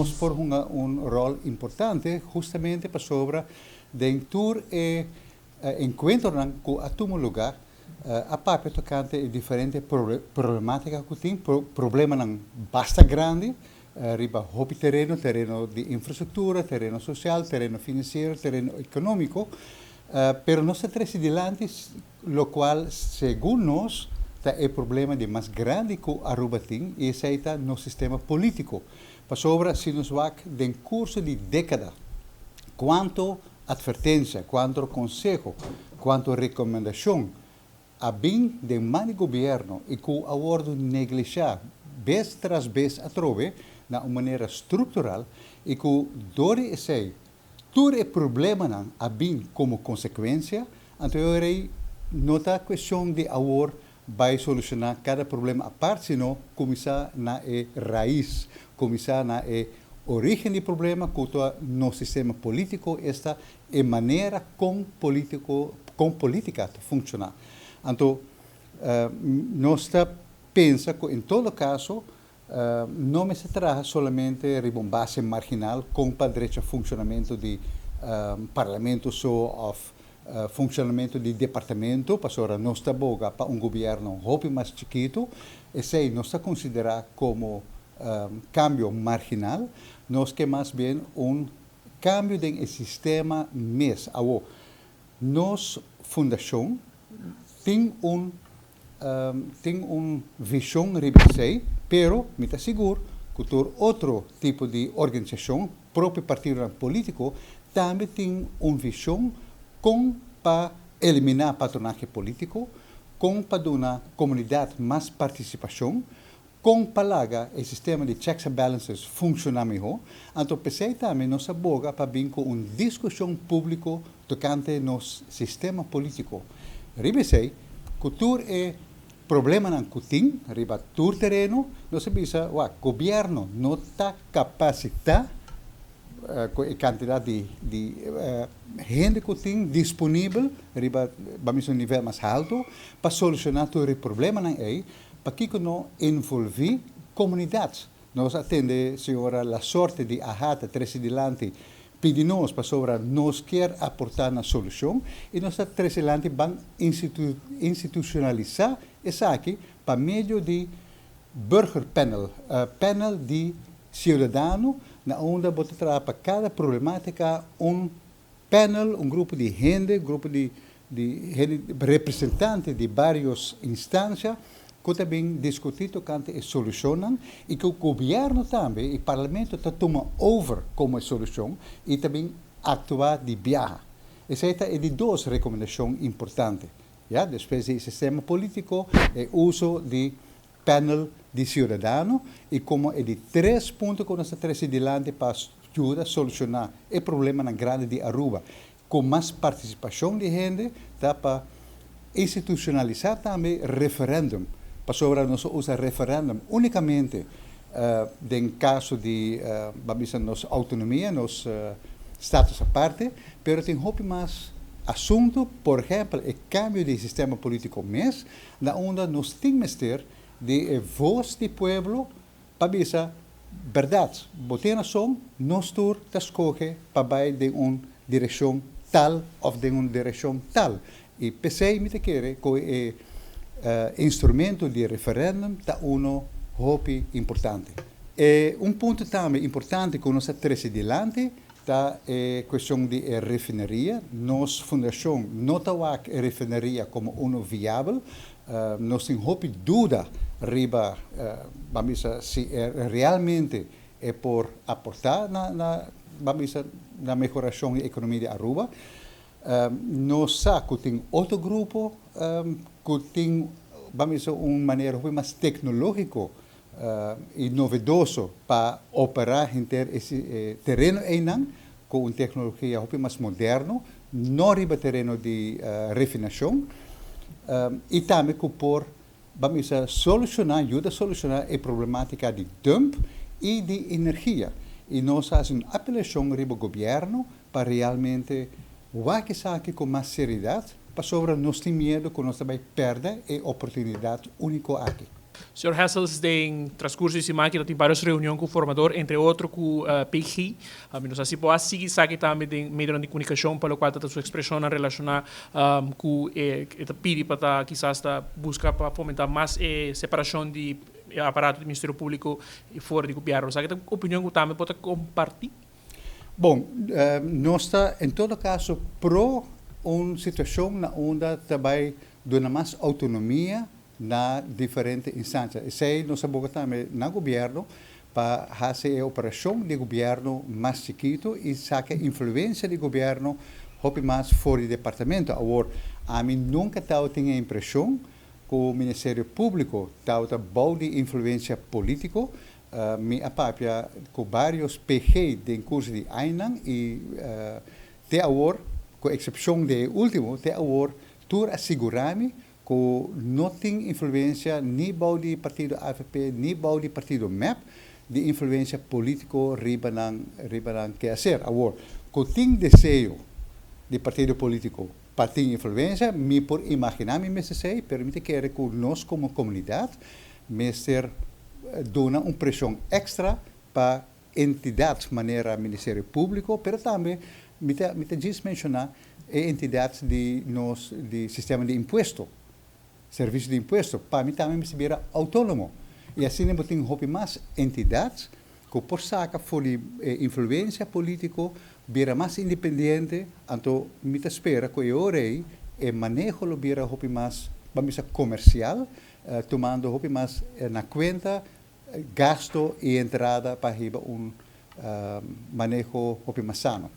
nos por un rol importante justamente para sobre den tour encuentro com a tumo lugar a parte tocante diferentes problemáticas que tem problema não basta grande riba hobby terreno de infraestrutura, terreno social, terreno financeiro, terreno econômico, pero nós três adiante, lo qual, segundo nós, é o problema de mais grande que Aruba tem, e esse é no sistema político. Para sobre, se nos vai em curso de década, quanto advertência, quanto conselho, quanto recomendação, a bem de mani governo e que a ordo negligenciar, vez tras vez a trove, de uma maneira estrutural, e que dore esse todo o problema não a bem como consequência, então eu nota a questão de agora vai solucionar cada problema a parte, senão começar na raiz, começar na origem do problema, que no sistema político está em maneira com política funcionar. Então, nós pensa que em todo caso não se trata somente de uma base marginal com o direito a funcionamento de parlamento ou funcionamento de departamento, para nós está boga para governo um pouco mais chiquito, e se nós está considerar como cambio marginal, nós que mais bem cambio do sistema mesmo. Nossa fundação tem visão ribisei, pero me está seguro que todo outro tipo de organização, próprio partido político, também tem uma visão para eliminar o patronagem político, para dar uma comunidade mais participação, para que o sistema de checks and balances funcionar melhor. Então, pensei também nossa boga para vir com uma discussão pública tocante nosso sistema político. Ribisei, cultura é problema não tem, riba tur terreno, nós sabemos o governo não está capacitado com a quantidade de gente que tem disponível, riba vamos um nível mais alto, para solucionar todo o problema não é, para que não envolver comunidades. Nós atende, senhora, a sorte de ahata, três adiante, pedimos para sobre nós quer aportar na solução e nós três adiante vamos institucionalizar essa aqui para meio de burger panel, panel de cidadão, na onde botar para cada problemática panel, grupo de gente, grupo de representantes de várias instâncias, que também discutir tocante a solução e que o governo também, e o parlamento, toma over como solução e também atuar de viagem. Essa é de duas recomendações importantes. Ja, depois do sistema político, o uso de panel de cidadão e como é de três pontos que nós temos adiante para ajudar a solucionar o problema na grande de Aruba. Com mais participação de gente, dá para institucionalizar também referêndum. Para sobre nós usa referêndum unicamente em caso de nossa autonomia, nosso status à parte, mas tem muito mais assunto, por exemplo, o cambio de sistema político mesmo, na onde nós temos que ter de voz do povo para dizer verdade. Botem nação, nós todos escolhe para ir de uma direção tal ou de uma direção tal. E pensei me que o instrumento de referêndum está muito importante. Ponto também importante que nós temos adiante está a questão de refinaria. Nossa fundação não está a refinaria como viável. Nós temos muita dúvida riba, vamos se realmente é por aportar na melhoração da economia de Aruba. Nós sabemos que tem outro grupo que tem uma maneira mais tecnológica e novedoso para operar em esse terreno com uma tecnologia mais moderna, não riba terreno de refinação, e também que por vamos ajuda a solucionar a problemática de dump e de energia. E nós fazemos uma apelação ao governo para realmente que saque com mais seriedade, para sobre nós ter medo que nós também perda a oportunidade única aqui. Sr. Hessels tem transcurso de semana que tem várias reuniões com o formador, entre outros com o PG. Nós assim podemos seguir aqui também de meio de comunicação para o qual a sua expressão relacionada com o pedi para quizás buscar para fomentar mais separação de aparato do Ministério Público e fora do governo. Sabe que a opinião que também pode compartilhar? Bom, nós está em todo caso pro uma situação na onde também dá mais autonomia na diferentes instâncias. Sei nós sabemos também no governo para fazer a operação de governo mais chiquito e sacar influência do governo hope mais fora do departamento. Agora, a mim nunca tenho a impressão que o Ministério Público está bom de influência política. Me apapia com vários PG de curso de Ainan e até agora, com exceção do último, até agora, tu assegura-me que não tem influência nem do partido AFP, nem do partido MEP, de influência política ribanan que fazer. Agora, que tem desejo de partido político para ter influência, me por imaginar-me, me sei, permite que nós como comunidade, me ser dona uma pressão extra para entidades, maneira Ministério Público, mas também, me diz mencionar, entidades de sistema de imposto, serviço de imposto, para mim também me se vira autônomo. E assim, eu tenho mais entidades que por saca for influência política, vira mais independente, então me espera que eu orei e manejo lo vira mais, vamos comercial, tomando mais na conta gasto e entrada para manejo mais sano.